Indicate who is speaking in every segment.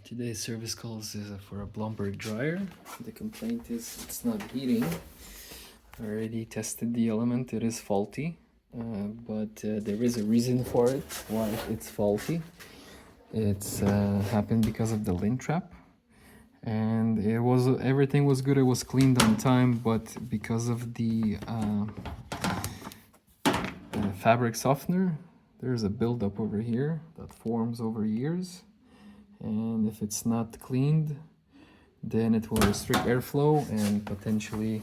Speaker 1: Today's service calls is for a Blomberg dryer. The complaint is it's not heating. I already tested the element, it is faulty, but there is a reason for it, why it's faulty. It's happened because of the lint trap, and everything was good, it was cleaned on time, but because of the fabric softener, there's a buildup over here that forms over years, and if it's not cleaned, then it will restrict airflow and potentially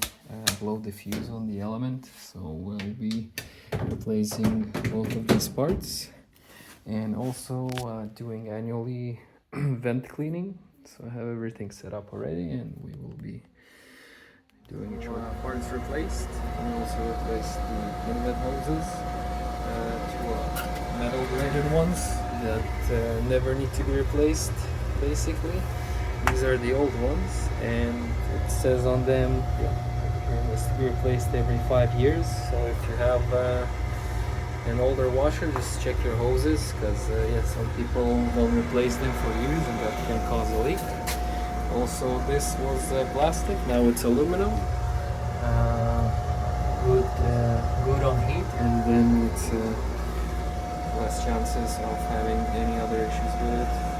Speaker 1: blow the fuse on the element. So we'll be replacing both of these parts, and also doing annually vent cleaning. So I have everything set up already, and we will be doing parts replaced, and also replace the inlet hoses to metal graded ones that never need to be replaced, basically. These are the old ones, and it says on them it must be replaced every 5 years. So if you have an older washer, just check your hoses, because some people don't replace them for years, and that can cause a leak. Also, this was plastic, now it's aluminum. Good on heat, and then it's less chances of having any other issues with it.